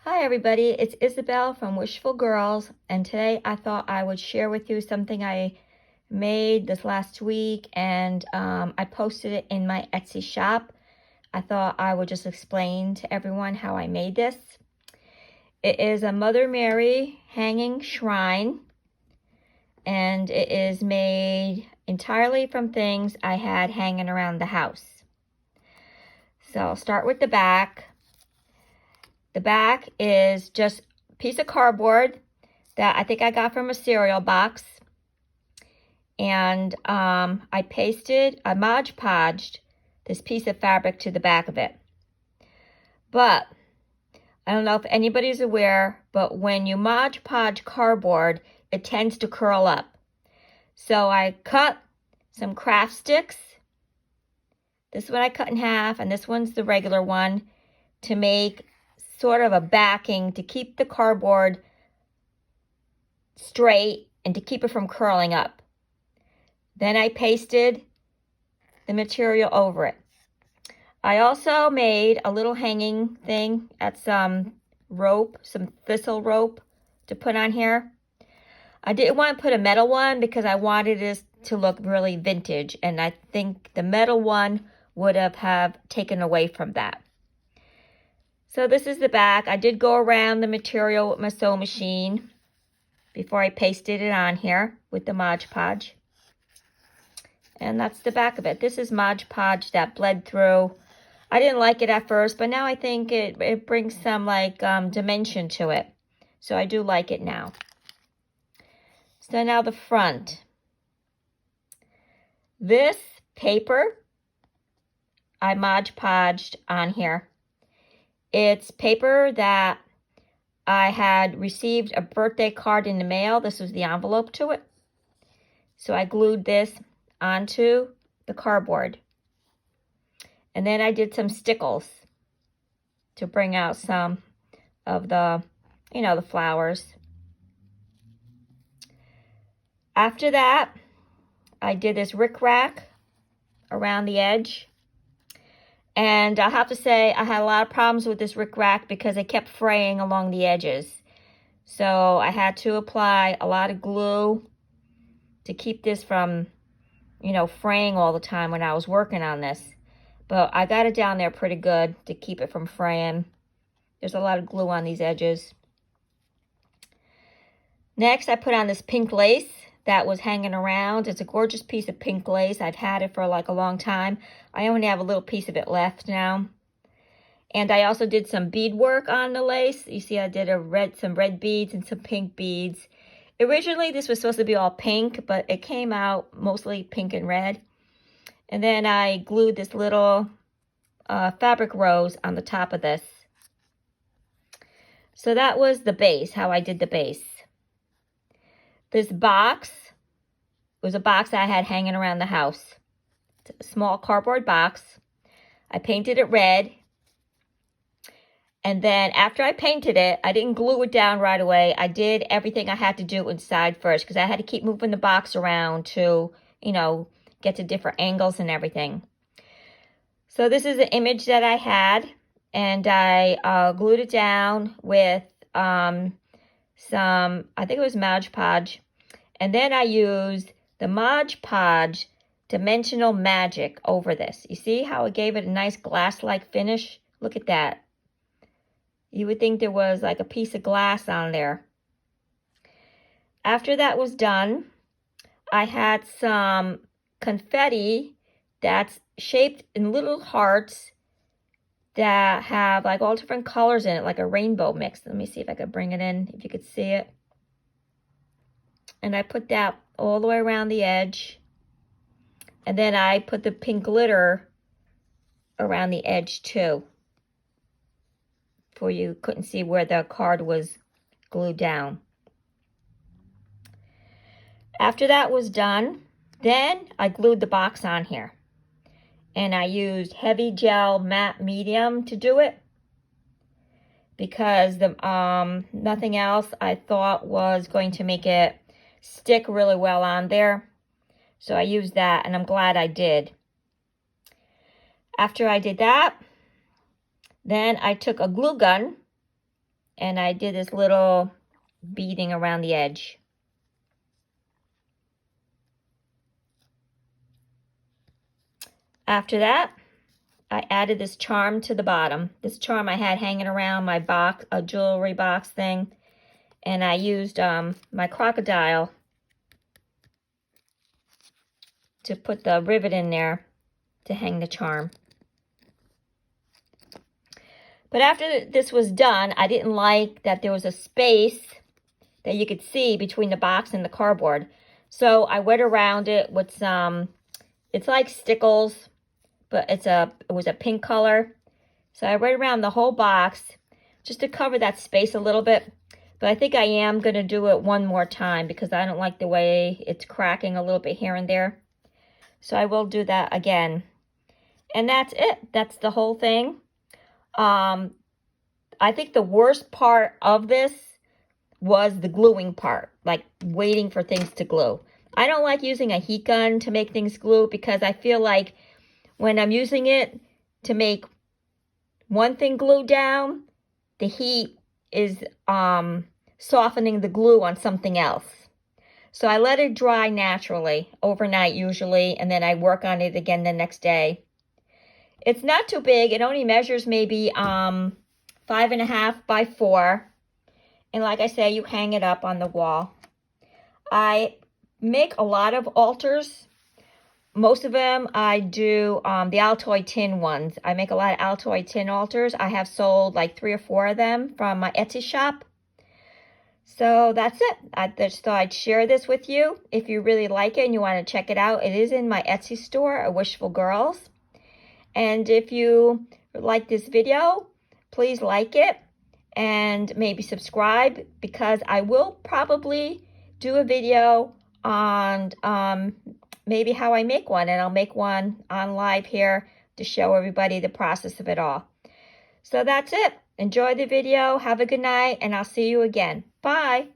Hi everybody, it's Isabel from Wishful Girls, and today I thought I would share with you something I made this last week, and I posted it in my Etsy shop. I thought I would just explain to everyone how I made this. It is a Mother Mary hanging shrine, and it is made entirely from things I had hanging around the house. So I'll start with the back. The back is just a piece of cardboard that I think I got from a cereal box. And I Mod Podged this piece of fabric to the back of it. But I don't know if anybody's aware, but when you Mod Podge cardboard, it tends to curl up. So I cut some craft sticks. This one I cut in half, and this one's the regular one, to make sort of a backing to keep the cardboard straight and to keep it from curling up. Then I pasted the material over it. I also made a little hanging thing at some rope, some thistle rope to put on here. I didn't want to put a metal one because I wanted this to look really vintage, and I think the metal one would have taken away from that. So this is the back. I did go around the material with my sewing machine before I pasted it on here with the Mod Podge. And that's the back of it. This is Mod Podge that bled through. I didn't like it at first, but now I think it brings some dimension to it. So I do like it now. So now the front. This paper I Mod Podged on here. It's paper that I had received a birthday card in the mail. This was the envelope to it. So I glued this onto the cardboard. And then I did some stickles to bring out some of the, the flowers. After that, I did this rickrack around the edge. And I have to say, I had a lot of problems with this rickrack because it kept fraying along the edges. So I had to apply a lot of glue to keep this from, fraying all the time when I was working on this. But I got it down there pretty good to keep it from fraying. There's a lot of glue on these edges. Next, I put on this pink lace that was hanging around. It's a gorgeous piece of pink lace. I've had it for a long time. I only have a little piece of it left now. And I also did some beadwork on the lace. You see I did some red beads and some pink beads. Originally this was supposed to be all pink, but it came out mostly pink and red. And then I glued this little fabric rose on the top of this. So that was the base, how I did the base. This box was a box I had hanging around the house. It's a small cardboard box. I painted it red. And then after I painted it, I didn't glue it down right away. I did everything I had to do inside first because I had to keep moving the box around to, get to different angles and everything. So this is an image that I had, and I glued it down with some, I think it was Mod Podge. And then I used the Mod Podge Dimensional Magic over this. You see how it gave it a nice glass-like finish? Look at that. You would think there was like a piece of glass on there. After that was done, I had some confetti that's shaped in little hearts that have like all different colors in it, like a rainbow mix. Let me see if I could bring it in, if you could see it. And I put that all the way around the edge. And then I put the pink glitter around the edge too, for you couldn't see where the card was glued down. After that was done, then I glued the box on here. And I used heavy gel matte medium to do it because nothing else I thought was going to make it stick really well on there. So I used that, and I'm glad I did. After I did that, then I took a glue gun and I did this little beading around the edge. After that, I added this charm to the bottom. This charm I had hanging around my box, a jewelry box thing, and I used my crocodile to put the rivet in there to hang the charm. But after this was done, I didn't like that there was a space that you could see between the box and the cardboard. So I went around it with some, it's like stickles, but it was a pink color. So I went around the whole box just to cover that space a little bit. But I think I am going to do it one more time because I don't like the way it's cracking a little bit here and there. So I will do that again. And that's it. That's the whole thing. I think the worst part of this was the gluing part, like waiting for things to glue. I don't like using a heat gun to make things glue because I feel like when I'm using it to make one thing glue down, the heat is softening the glue on something else. So I let it dry naturally, overnight usually, and then I work on it again the next day. It's not too big. It only measures maybe 5.5 by 4. And like I say, you hang it up on the wall. I make a lot of altars. Most of them I do the Altoid tin ones. I make a lot of Altoid tin altars. I have sold like 3 or 4 of them from my Etsy shop. So that's it. I just thought I'd share this with you. If you really like it and you want to check it out, it is in my Etsy store, Wishful Girls. And if you like this video, please like it and maybe subscribe because I will probably do a video on maybe how I make one, and I'll make one on live here to show everybody the process of it all. So that's it. Enjoy the video. Have a good night, and I'll see you again. Bye.